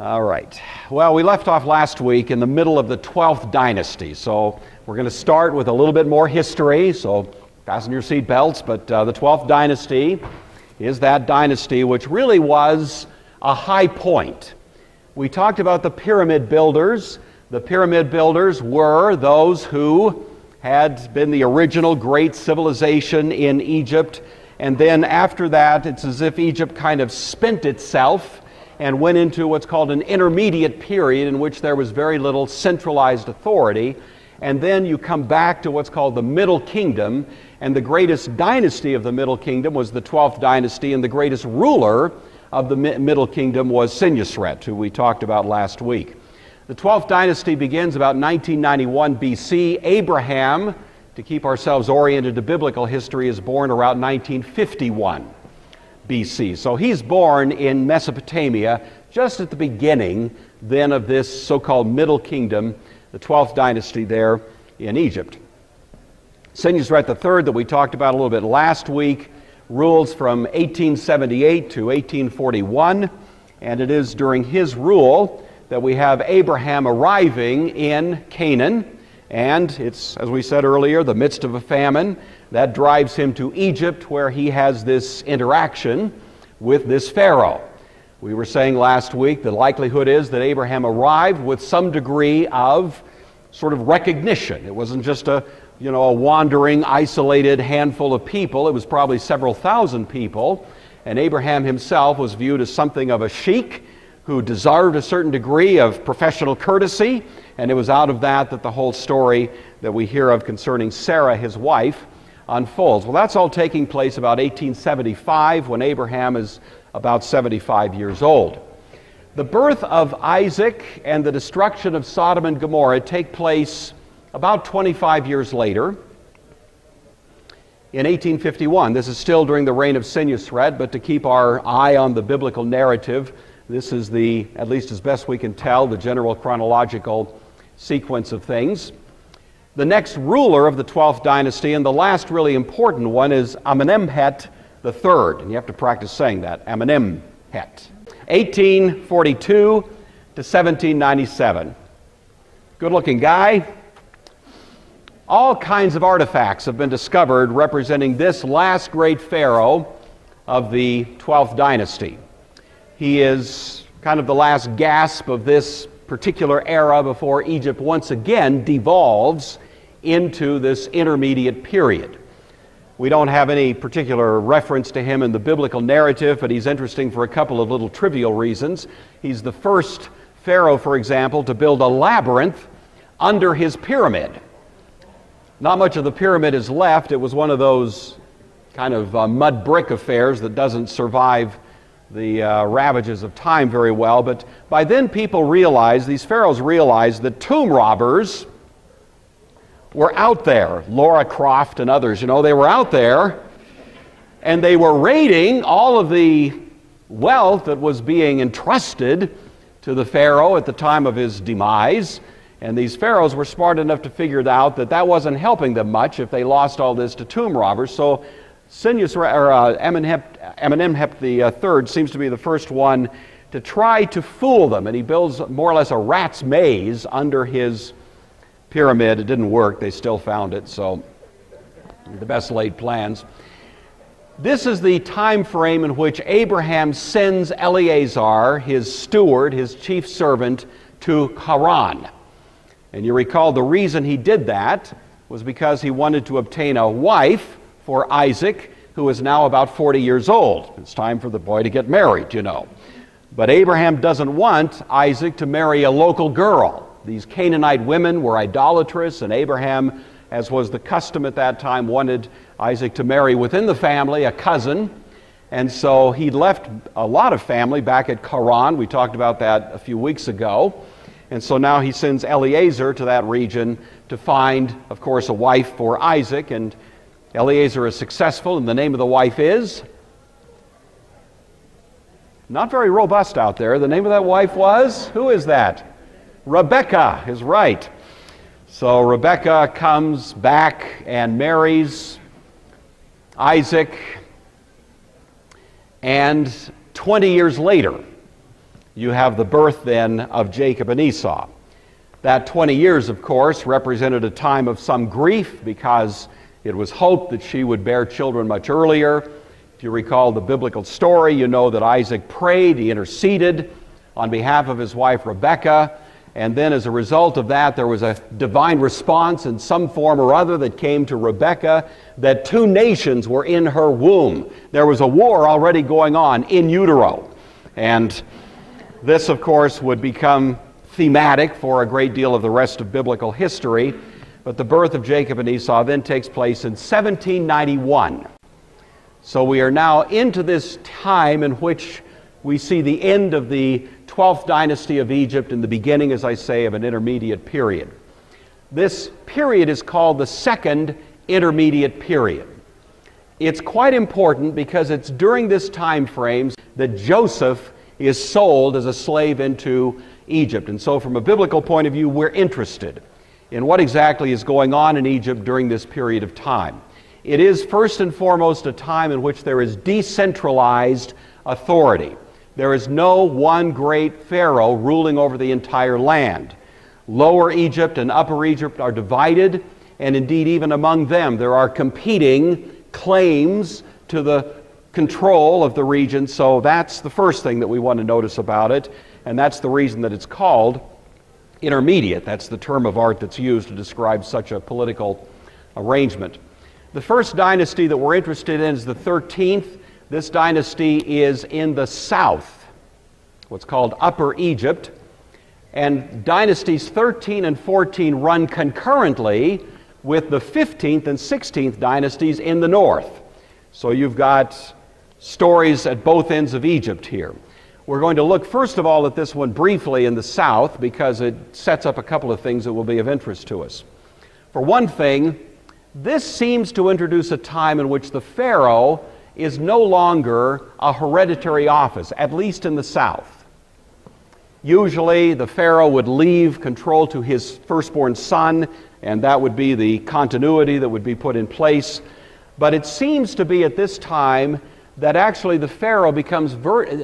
All right. Well, we left off last week in the middle of the 12th Dynasty, so we're going to start with a little bit more history, so fasten your seat belts, but the 12th Dynasty is that dynasty which really was a high point. We talked about the pyramid builders. The pyramid builders were those who had been the original great civilization in Egypt, and then after that, it's as if Egypt kind of spent itself and went into what's called an intermediate period in which there was very little centralized authority. And then you come back to what's called the Middle Kingdom, and the greatest dynasty of the Middle Kingdom was the 12th Dynasty, and the greatest ruler of the Middle Kingdom was Senusret, who we talked about last week. The 12th Dynasty begins about 1991 BC. Abraham, to keep ourselves oriented to biblical history, is born around 1951. BC. So he's born in Mesopotamia just at the beginning then of this so-called Middle Kingdom, the 12th Dynasty there in Egypt. Senusret III, that we talked about a little bit last week, rules from 1878 to 1841, and it is during his rule that we have Abraham arriving in Canaan, and it's, as we said earlier, the midst of a famine. That drives him to Egypt, where he has this interaction with this Pharaoh. We were saying last week the likelihood is that Abraham arrived with some degree of sort of recognition. It wasn't just a wandering, isolated handful of people. It was probably several thousand people. And Abraham himself was viewed as something of a sheik who deserved a certain degree of professional courtesy. And it was out of that that the whole story that we hear of concerning Sarah, his wife, unfolds. Well, that's all taking place about 1875, when Abraham is about 75 years old. The birth of Isaac and the destruction of Sodom and Gomorrah take place about 25 years later, in 1851. This is still during the reign of Senusret, but to keep our eye on the biblical narrative, this is the, at least as best we can tell, the general chronological sequence of things. The next ruler of the 12th Dynasty, and the last really important one, is Amenemhet III. And you have to practice saying that, Amenemhet. 1842 to 1797. Good-looking guy. All kinds of artifacts have been discovered representing this last great pharaoh of the 12th Dynasty. He is kind of the last gasp of this particular era before Egypt once again devolves into this intermediate period. We don't have any particular reference to him in the biblical narrative, but he's interesting for a couple of little trivial reasons. He's the first pharaoh, for example, to build a labyrinth under his pyramid. Not much of the pyramid is left. It was one of those kind of mud brick affairs that doesn't survive the ravages of time very well, but by then people realized, these pharaohs realized, that tomb robbers were out there. Laura Croft and others, they were out there, and they were raiding all of the wealth that was being entrusted to the pharaoh at the time of his demise. And these pharaohs were smart enough to figure out that that wasn't helping them much if they lost all this to tomb robbers. So Amenemhet III seems to be the first one to try to fool them, and he builds more or less a rat's maze under his pyramid. It didn't work. They still found it, so the best laid plans. This is the time frame in which Abraham sends Eleazar, his steward, his chief servant, to Haran. And you recall the reason he did that was because he wanted to obtain a wife for Isaac, who is now about 40 years old. It's time for the boy to get married, But Abraham doesn't want Isaac to marry a local girl. These Canaanite women were idolatrous, and Abraham, as was the custom at that time, wanted Isaac to marry within the family a cousin. And so he left a lot of family back at Haran. We talked about that a few weeks ago. And so now he sends Eleazar to that region to find, of course, a wife for Isaac. And Eleazar is successful, and the name of the wife is? Not very robust out there. The name of that wife was? Who is that? Rebecca is right. So Rebecca comes back and marries Isaac, and 20 years later, you have the birth then of Jacob and Esau. That 20 years, of course, represented a time of some grief because it was hoped that she would bear children much earlier. If you recall the biblical story, you know that Isaac prayed, he interceded on behalf of his wife Rebekah, and then as a result of that, there was a divine response in some form or other that came to Rebekah, that two nations were in her womb. There was a war already going on in utero. And this, of course, would become thematic for a great deal of the rest of biblical history. But the birth of Jacob and Esau then takes place in 1791. So we are now into this time in which we see the end of the 12th Dynasty of Egypt and the beginning, as I say, of an intermediate period. This period is called the Second Intermediate Period. It's quite important because it's during this time frame that Joseph is sold as a slave into Egypt. And so from a biblical point of view, we're interested in what exactly is going on in Egypt during this period of time. It is first and foremost a time in which there is decentralized authority. There is no one great pharaoh ruling over the entire land. Lower Egypt and Upper Egypt are divided, and indeed even among them there are competing claims to the control of the region. So that's the first thing that we want to notice about it, and that's the reason that it's called intermediate. That's the term of art that's used to describe such a political arrangement. The first dynasty that we're interested in is the 13th. This dynasty is in the south, what's called Upper Egypt. And dynasties 13 and 14 run concurrently with the 15th and 16th dynasties in the north. So you've got stories at both ends of Egypt here. We're going to look first of all at this one briefly in the south because it sets up a couple of things that will be of interest to us. For one thing, this seems to introduce a time in which the pharaoh is no longer a hereditary office, at least in the south. Usually the pharaoh would leave control to his firstborn son, and that would be the continuity that would be put in place. But it seems to be at this time that actually the pharaoh becomes,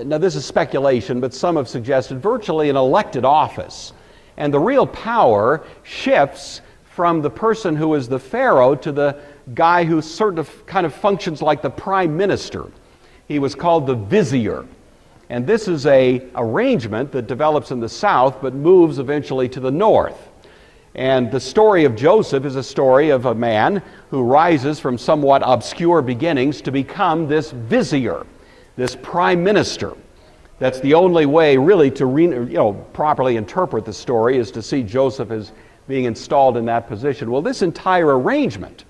now this is speculation, but some have suggested, virtually an elected office. And the real power shifts from the person who is the pharaoh to the guy who kind of functions like the prime minister. He was called the Vizier. And this is an arrangement that develops in the south but moves eventually to the north. And the story of Joseph is a story of a man who rises from somewhat obscure beginnings to become this Vizier, this prime minister. That's the only way really to properly interpret the story, is to see Joseph as being installed in that position. Well, this entire arrangement,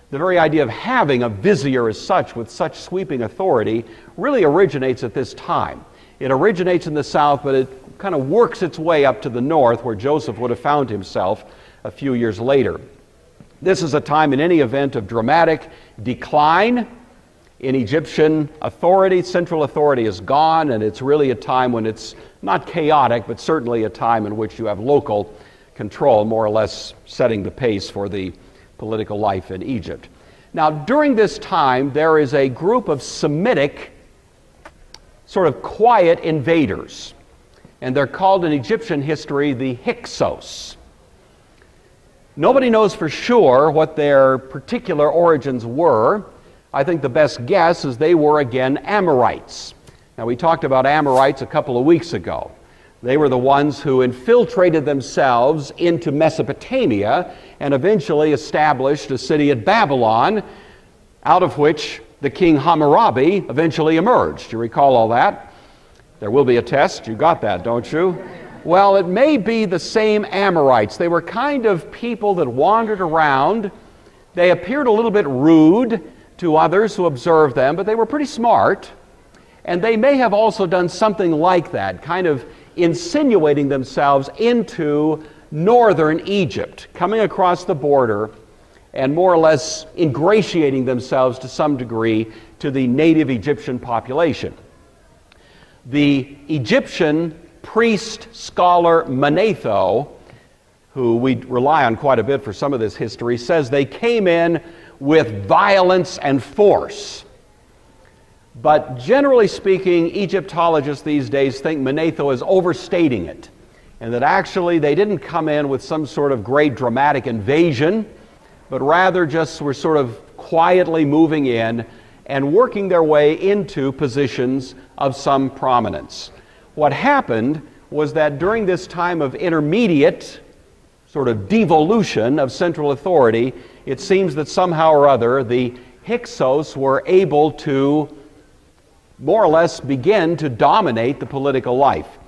the very idea of having a vizier as such, with such sweeping authority, really originates at this time. It originates in the south, but it kind of works its way up to the north, where Joseph would have found himself a few years later. This is a time, in any event, of dramatic decline in Egyptian authority. Central authority is gone, and it's really a time when it's not chaotic, but certainly a time in which you have local control, more or less setting the pace for the political life in Egypt. Now, during this time, there is a group of Semitic, sort of quiet invaders, and they're called in Egyptian history the Hyksos. Nobody knows for sure what their particular origins were. I think the best guess is they were, again, Amorites. Now, we talked about Amorites a couple of weeks ago. They were the ones who infiltrated themselves into Mesopotamia and eventually established a city at Babylon, out of which the king Hammurabi eventually emerged. You recall all that? There will be a test. You got that, don't you? Well, it may be the same Amorites. They were kind of people that wandered around. They appeared a little bit rude to others who observed them, but they were pretty smart. And they may have also done something like that, kind of insinuating themselves into northern Egypt, coming across the border and more or less ingratiating themselves to some degree to the native Egyptian population. The Egyptian priest scholar Manetho, who we rely on quite a bit for some of this history, says they came in with violence and force. But generally speaking, Egyptologists these days think Manetho is overstating it, and that actually they didn't come in with some sort of great dramatic invasion, but rather just were sort of quietly moving in and working their way into positions of some prominence. What happened was that during this time of intermediate sort of devolution of central authority, it seems that somehow or other the Hyksos were able to more or less begin to dominate the political life.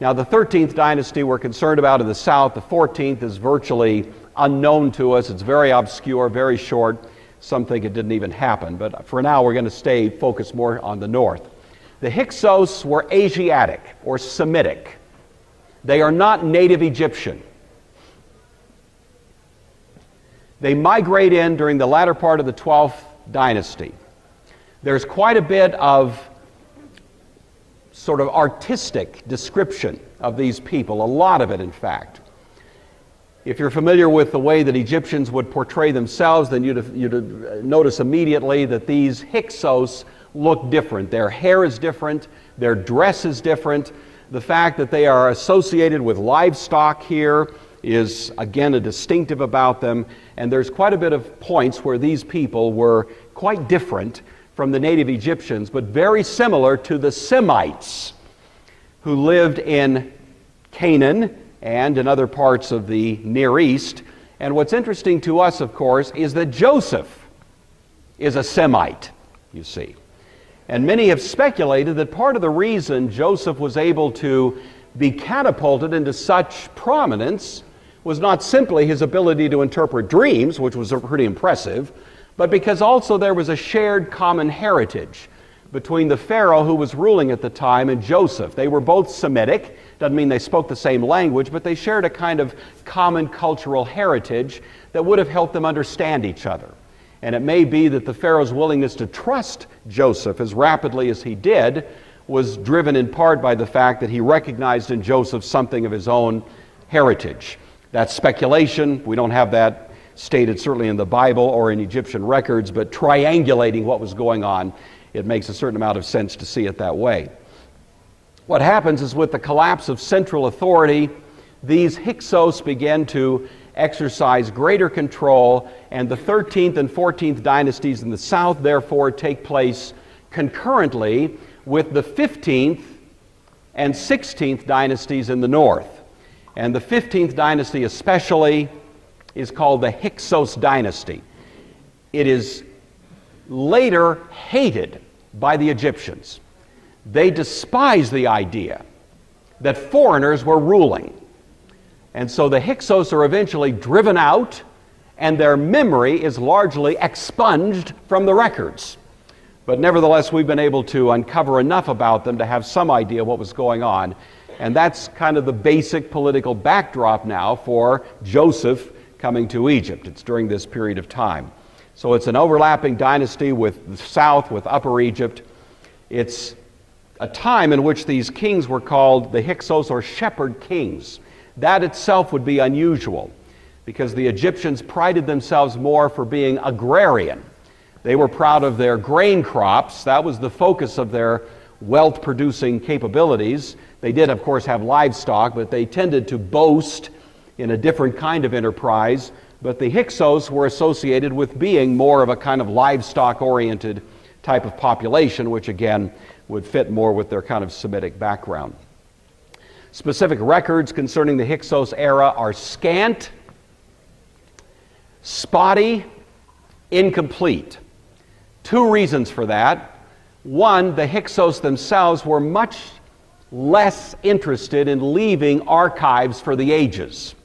Now, the 13th dynasty we're concerned about in the south. The 14th is virtually unknown to us. It's very obscure, very short. Some think it didn't even happen. But for now, we're going to stay focused more on the north. The Hyksos were Asiatic or Semitic. They are not native Egyptian. They migrate in during the latter part of the 12th dynasty. There's quite a bit of sort of artistic description of these people, a lot of it, in fact. If you're familiar with the way that Egyptians would portray themselves, then you'd notice immediately that these Hyksos look different. Their hair is different, their dress is different. The fact that they are associated with livestock here is, again, a distinctive about them. And there's quite a bit of points where these people were quite different from the native Egyptians, but very similar to the Semites who lived in Canaan and in other parts of the Near East. And what's interesting to us, of course, is that Joseph is a Semite, you see. And many have speculated that part of the reason Joseph was able to be catapulted into such prominence was not simply his ability to interpret dreams, which was pretty impressive, but because also there was a shared common heritage between the Pharaoh who was ruling at the time and Joseph. They were both Semitic. Doesn't mean they spoke the same language, but they shared a kind of common cultural heritage that would have helped them understand each other. And it may be that the Pharaoh's willingness to trust Joseph as rapidly as he did was driven in part by the fact that he recognized in Joseph something of his own heritage. That's speculation. We don't have that stated certainly in the Bible or in Egyptian records, but triangulating what was going on, it makes a certain amount of sense to see it that way. What happens is with the collapse of central authority, these Hyksos began to exercise greater control, and the 13th and 14th dynasties in the south therefore take place concurrently with the 15th and 16th dynasties in the north. And the 15th dynasty especially is called the Hyksos dynasty. It is later hated by the Egyptians. They despise the idea that foreigners were ruling. And so the Hyksos are eventually driven out, and their memory is largely expunged from the records. But nevertheless, we've been able to uncover enough about them to have some idea what was going on. And that's kind of the basic political backdrop now for Joseph coming to Egypt. It's during this period of time. So it's an overlapping dynasty with the south, with Upper Egypt. It's a time in which these kings were called the Hyksos or shepherd kings. That itself would be unusual because the Egyptians prided themselves more for being agrarian. They were proud of their grain crops. That was the focus of their wealth-producing capabilities. They did, of course, have livestock, but they tended to boast in a different kind of enterprise. But the Hyksos were associated with being more of a kind of livestock-oriented type of population, which again would fit more with their kind of Semitic background. Specific records concerning the Hyksos era are scant, spotty, incomplete. Two reasons for that. One, the Hyksos themselves were much less interested in leaving archives for the ages.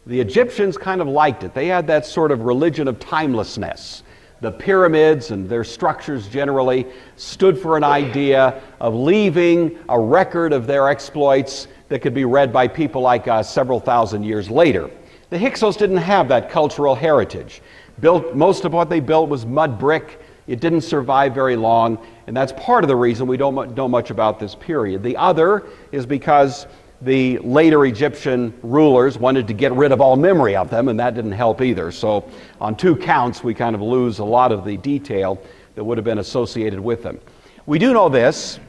The Egyptians kind of liked it. They had that sort of religion of timelessness. The pyramids and their structures generally stood for an idea of leaving a record of their exploits that could be read by people like us several thousand years later. The Hyksos didn't have that cultural heritage. Most of what they built was mud brick. It didn't survive very long, and that's part of the reason we don't know much about this period. The other is because the later Egyptian rulers wanted to get rid of all memory of them, and that didn't help either. So on two counts, we kind of lose a lot of the detail that would have been associated with them. We do know this,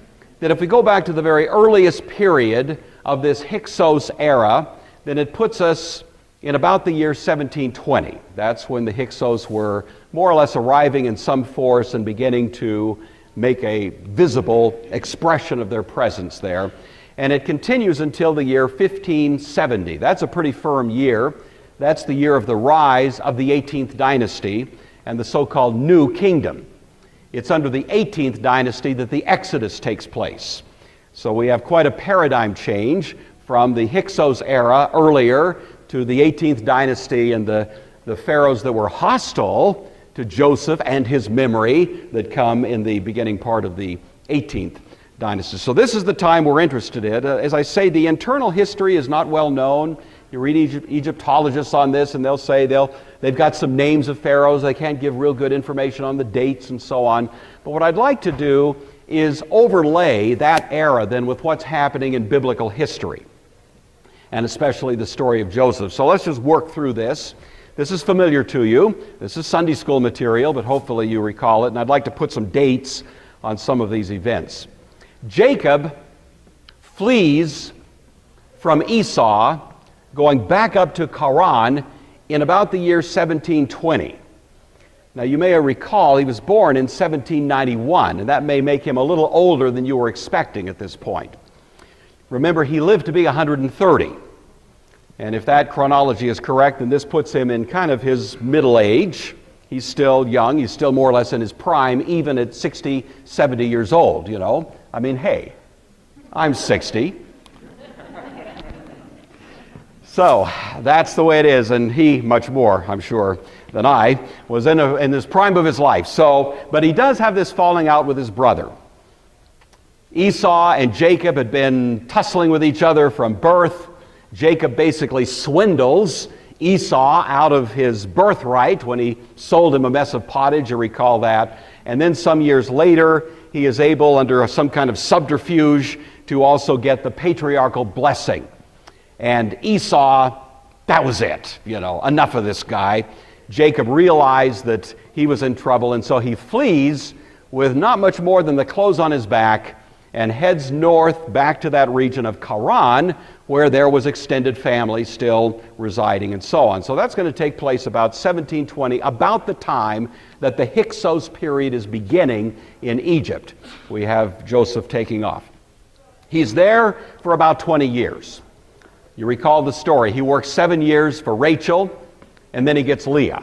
that if we go back to the very earliest period of this Hyksos era, then it puts us in about the year 1720. That's when the Hyksos were more or less arriving in some force and beginning to make a visible expression of their presence there. And it continues until the year 1570. That's a pretty firm year. That's the year of the rise of the 18th dynasty and the so-called New Kingdom. It's under the 18th dynasty that the Exodus takes place. So we have quite a paradigm change from the Hyksos era earlier to the 18th dynasty and the pharaohs that were hostile to Joseph and his memory that come in the beginning part of the 18th dynasty. So this is the time we're interested in. As I say, the internal history is not well known. You read Egyptologists on this and they'll say they've got some names of pharaohs. They can't give real good information on the dates and so on. But what I'd like to do is overlay that era then with what's happening in biblical history, and especially the story of Joseph. So let's just work through this. This is familiar to you. This is Sunday school material, but hopefully you recall it. And I'd like to put some dates on some of these events. Jacob flees from Esau, going back up to Haran in about the year 1720. Now you may recall he was born in 1791, and that may make him a little older than you were expecting at this point. Remember, he lived to be 130. And if that chronology is correct, then this puts him in kind of his middle age. He's still young. He's still more or less in his prime, even at 60, 70 years old, you know. I mean, hey, I'm 60. So that's the way it is. And he, much more, I'm sure, than I, was in this prime of his life. But he does have this falling out with his brother. Esau and Jacob had been tussling with each other from birth. Jacob basically swindles Esau out of his birthright when he sold him a mess of pottage, you recall that. And then some years later, he is able, under some kind of subterfuge, to also get the patriarchal blessing. And Esau, that was it, you know, enough of this guy. Jacob realized that he was in trouble, and so he flees with not much more than the clothes on his back and heads north back to that region of Haran, where there was extended family still residing and so on. So that's going to take place about 1720, about the time that the Hyksos period is beginning in Egypt. We have Joseph taking off. He's there for about 20 years. You recall the story. He works 7 years for Rachel, and then he gets Leah.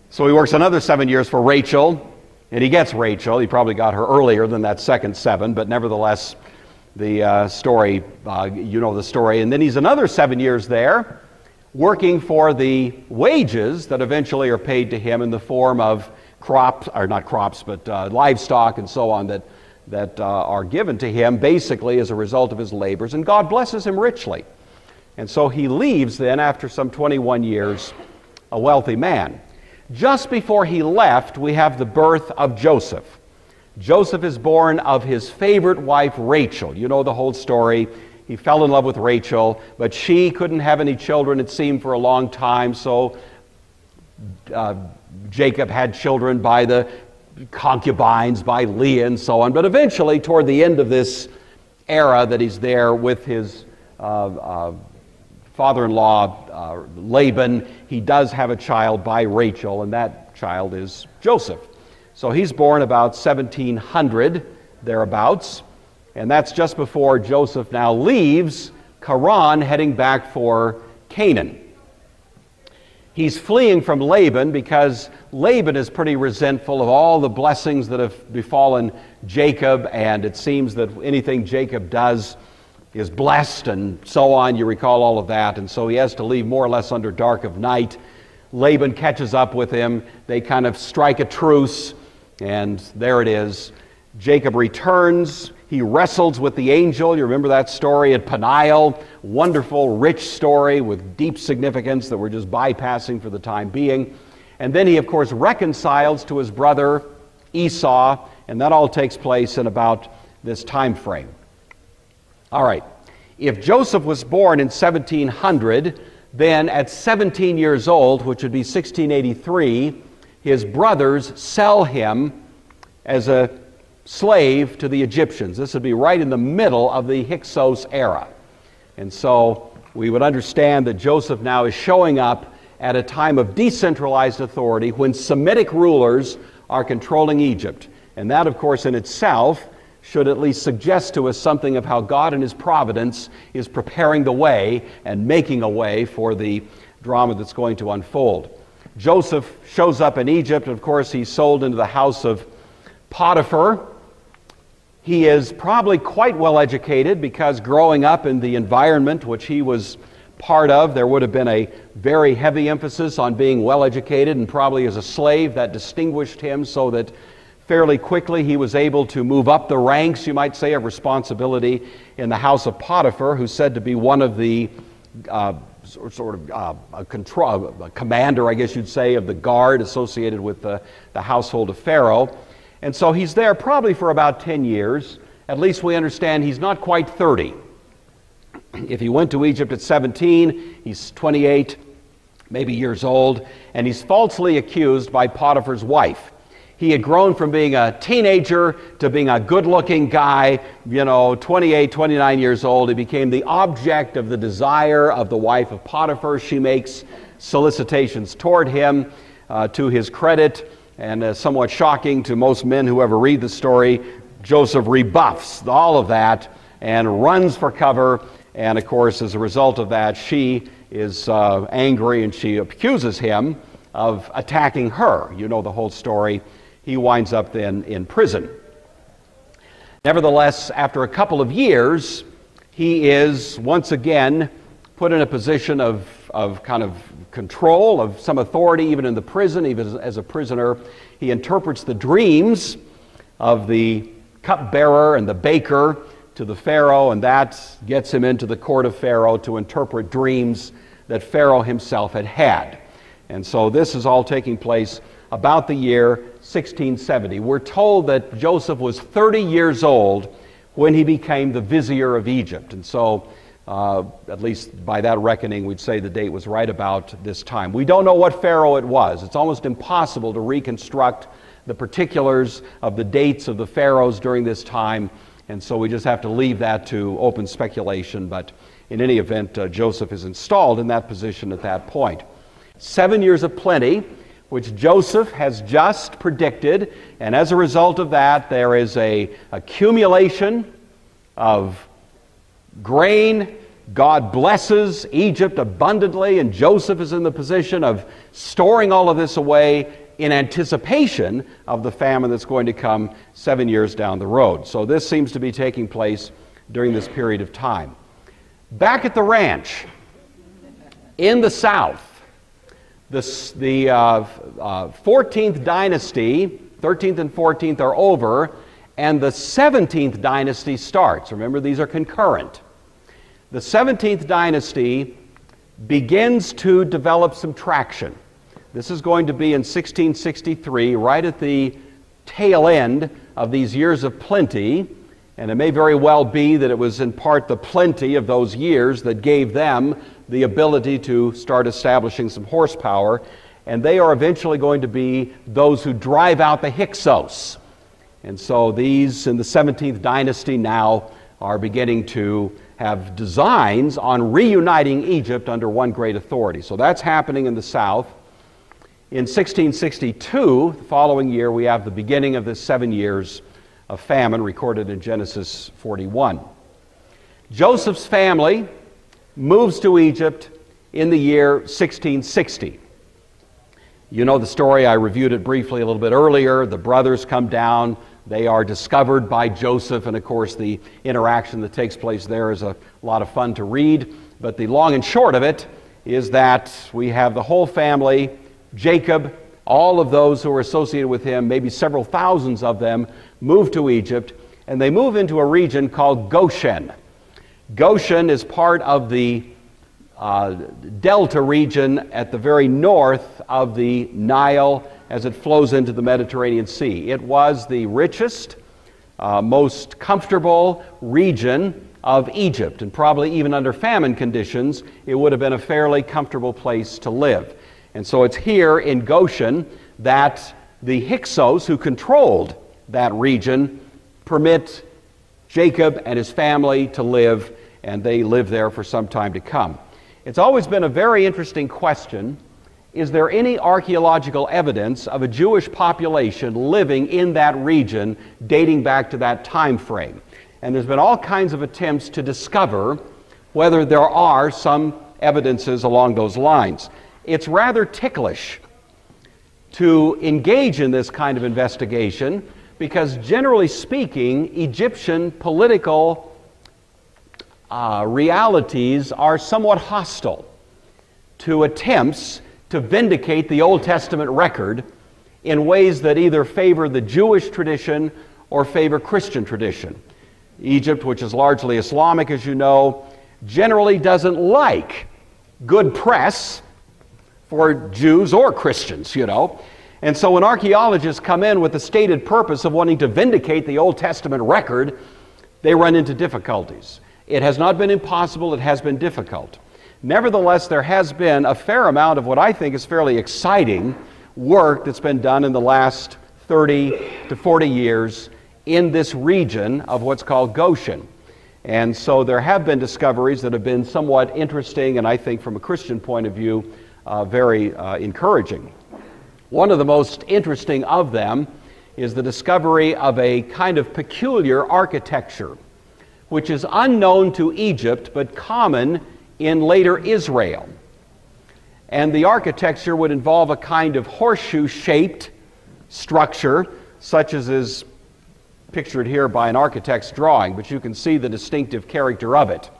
So he works another 7 years for Rachel, and he gets Rachel. He probably got her earlier than that second 7, but nevertheless, the story, you know the story. And then he's another 7 years there, working for the wages that eventually are paid to him in the form of crops, or not crops, but livestock and so on that are given to him basically as a result of his labors. And God blesses him richly. And so he leaves then, after some 21 years, a wealthy man. Just before he left, we have the birth of Joseph. Joseph is born of his favorite wife, Rachel. You know the whole story. He fell in love with Rachel, but she couldn't have any children, it seemed, for a long time. So Jacob had children by the concubines, by Leah and so on. But eventually, toward the end of this era that he's there with his father-in-law, Laban, he does have a child by Rachel, and that child is Joseph. So he's born about 1700, thereabouts, and that's just before Joseph now leaves Haran, heading back for Canaan. He's fleeing from Laban because Laban is pretty resentful of all the blessings that have befallen Jacob, and it seems that anything Jacob does is blessed and so on. You recall all of that, and so he has to leave more or less under dark of night. Laban catches up with him. They kind of strike a truce, and there it is. Jacob returns. He wrestles with the angel. You remember that story at Peniel. Wonderful, rich story with deep significance that we're just bypassing for the time being. And then he, of course, reconciles to his brother Esau, and that all takes place in about this time frame. All right. If Joseph was born in 1700, then at 17 years old, which would be 1683, his brothers sell him as a slave to the Egyptians. This would be right in the middle of the Hyksos era. And so we would understand that Joseph now is showing up at a time of decentralized authority when Semitic rulers are controlling Egypt. And that, of course, in itself should at least suggest to us something of how God in His providence is preparing the way and making a way for the drama that's going to unfold. Joseph shows up in Egypt, and of course he's sold into the house of Potiphar. He is probably quite well educated because growing up in the environment which he was part of, there would have been a very heavy emphasis on being well educated, and probably as a slave that distinguished him so that fairly quickly he was able to move up the ranks, you might say, of responsibility in the house of Potiphar, who's said to be one of the a commander, I guess you'd say, of the guard associated with the household of Pharaoh. And so he's there probably for about 10 years. At least we understand he's not quite 30. If he went to Egypt at 17, he's 28, maybe years old, and he's falsely accused by Potiphar's wife. He had grown from being a teenager to being a good-looking guy, 28, 29 years old. He became the object of the desire of the wife of Potiphar. She makes solicitations toward him to his credit, and somewhat shocking to most men who ever read the story, Joseph rebuffs all of that and runs for cover. And of course, as a result of that, she is angry and she accuses him of attacking her. You know the whole story. He winds up then in prison. Nevertheless, after a couple of years, he is once again put in a position of kind of control, of some authority, even in the prison, even as a prisoner. He interprets the dreams of the cupbearer and the baker to the Pharaoh, and that gets him into the court of Pharaoh to interpret dreams that Pharaoh himself had had. And so this is all taking place about the year 1670. We're told that Joseph was 30 years old when he became the Vizier of Egypt. And so, at least by that reckoning, we'd say the date was right about this time. We don't know what Pharaoh it was. It's almost impossible to reconstruct the particulars of the dates of the pharaohs during this time, and so we just have to leave that to open speculation. But in any event, Joseph is installed in that position at that point. 7 years of plenty, which Joseph has just predicted, and as a result of that, there is an accumulation of grain. God blesses Egypt abundantly, and Joseph is in the position of storing all of this away in anticipation of the famine that's going to come 7 years down the road. So this seems to be taking place during this period of time. Back at the ranch in the south, the 14th dynasty, 13th and 14th are over, and the 17th dynasty starts. Remember, these are concurrent. The 17th dynasty begins to develop some traction. This is going to be in 1663, right at the tail end of these years of plenty, and it may very well be that it was in part the plenty of those years that gave them the ability to start establishing some horsepower, and they are eventually going to be those who drive out the Hyksos. And so these in the 17th dynasty now are beginning to have designs on reuniting Egypt under one great authority. So that's happening in the south. In 1662, the following year, we have the beginning of the 7 years of famine recorded in Genesis 41. Joseph's family moves to Egypt in the year 1660. You know the story, I reviewed it briefly a little bit earlier. The brothers come down, they are discovered by Joseph, and of course the interaction that takes place there is a lot of fun to read. But the long and short of it is that we have the whole family, Jacob, all of those who are associated with him, maybe several thousands of them, move to Egypt, and they move into a region called Goshen. Goshen is part of the delta region at the very north of the Nile as it flows into the Mediterranean Sea. It was the richest, most comfortable region of Egypt, and probably even under famine conditions, it would have been a fairly comfortable place to live. And so it's here in Goshen that the Hyksos, who controlled that region, permit Jacob and his family to live, and they live there for some time to come. It's always been a very interesting question. Is there any archaeological evidence of a Jewish population living in that region dating back to that time frame? And there's been all kinds of attempts to discover whether there are some evidences along those lines. It's rather ticklish to engage in this kind of investigation because, generally speaking, Egyptian political realities are somewhat hostile to attempts to vindicate the Old Testament record in ways that either favor the Jewish tradition or favor Christian tradition. Egypt, which is largely Islamic, as you know, generally doesn't like good press for Jews or Christians, you know. And so when archaeologists come in with the stated purpose of wanting to vindicate the Old Testament record, they run into difficulties. It has not been impossible, it has been difficult. Nevertheless, there has been a fair amount of what I think is fairly exciting work that's been done in the last 30 to 40 years in this region of what's called Goshen. And so there have been discoveries that have been somewhat interesting and I think from a Christian point of view very encouraging. One of the most interesting of them is the discovery of a kind of peculiar architecture which is unknown to Egypt but common in later Israel. And the architecture would involve a kind of horseshoe-shaped structure, such as is pictured here by an architect's drawing, but you can see the distinctive character of it.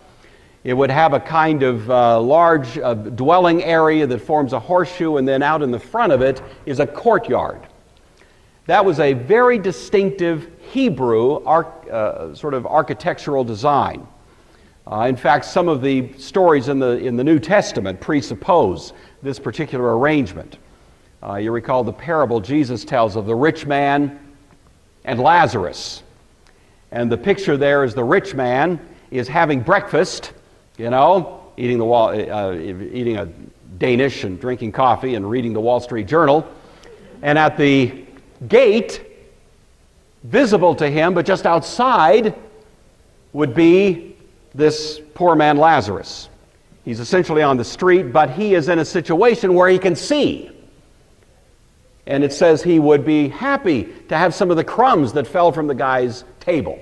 It would have a kind of large dwelling area that forms a horseshoe, and then out in the front of it is a courtyard. That was a very distinctive Hebrew sort of architectural design. In fact, some of the stories in the New Testament presuppose this particular arrangement. You recall the parable Jesus tells of the rich man and Lazarus. And the picture there is the rich man is having breakfast, you know, eating a Danish and drinking coffee and reading the Wall Street Journal. And at the gate, visible to him, but just outside, would be this poor man Lazarus. He's essentially on the street, but he is in a situation where he can see. And it says he would be happy to have some of the crumbs that fell from the guy's table,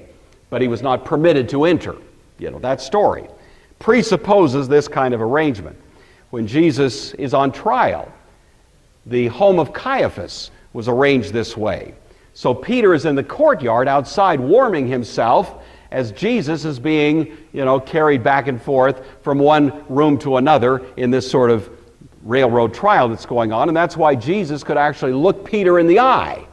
but he was not permitted to enter. You know, that story presupposes this kind of arrangement. When Jesus is on trial, the home of Caiaphas was arranged this way. So Peter is in the courtyard outside warming himself as Jesus is being, you know, carried back and forth from one room to another in this sort of railroad trial that's going on. And that's why Jesus could actually look Peter in the eye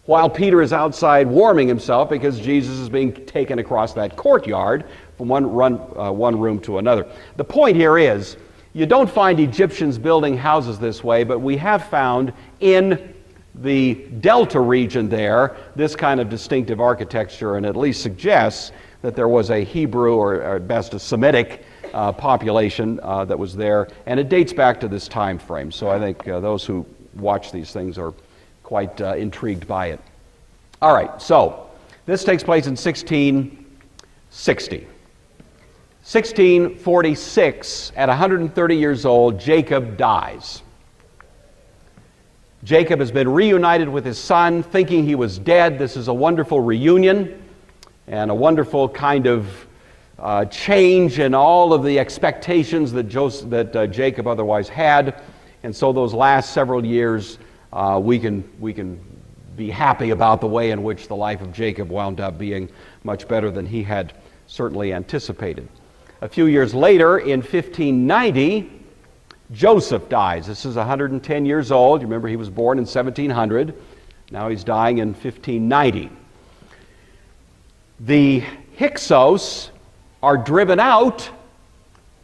while Peter is outside warming himself, because Jesus is being taken across that courtyard from one room to another. The point here is, you don't find Egyptians building houses this way, but we have found in the Delta region there this kind of distinctive architecture, and at least suggests that there was a Hebrew or at best a Semitic population that was there, and it dates back to this time frame. So I think those who watch these things are quite intrigued by it. All right, so this takes place in 1660. 1646, at 130 years old, Jacob dies. Jacob has been reunited with his son, thinking he was dead. This is a wonderful reunion and a wonderful kind of change in all of the expectations that Jacob otherwise had. And so those last several years, we can be happy about the way in which the life of Jacob wound up being much better than he had certainly anticipated. A few years later, in 1590, Joseph dies. This is 110 years old. You remember he was born in 1700. Now he's dying in 1590. The Hyksos are driven out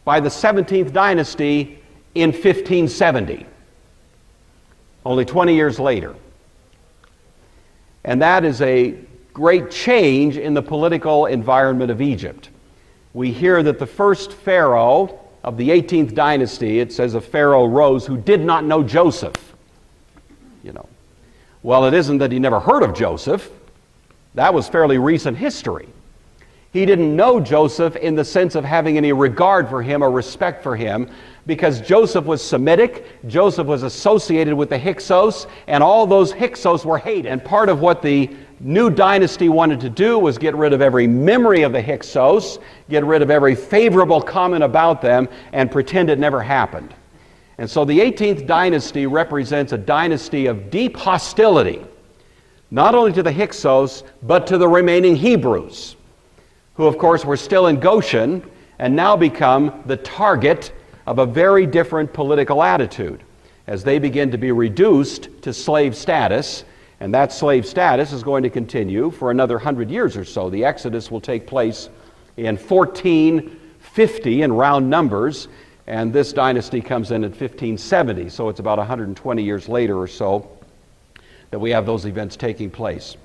by the 17th Dynasty in 1570, only 20 years later. And that is a great change in the political environment of Egypt. We hear that the first pharaoh of the 18th dynasty, it says a pharaoh rose who did not know Joseph. You know, Well, it isn't that he never heard of Joseph. That was fairly recent history. He didn't know Joseph in the sense of having any regard for him or respect for him, because Joseph was Semitic, Joseph was associated with the Hyksos, and all those Hyksos were hated. And part of what the new dynasty wanted to do was get rid of every memory of the Hyksos, get rid of every favorable comment about them, and pretend it never happened. And so the 18th dynasty represents a dynasty of deep hostility, not only to the Hyksos, but to the remaining Hebrews, who of course were still in Goshen and now become the target of a very different political attitude as they begin to be reduced to slave status, and that slave status is going to continue for another 100 years or so. The Exodus will take place in 1450 in round numbers, and this dynasty comes in 1570, so it's about 120 years later or so that we have those events taking place.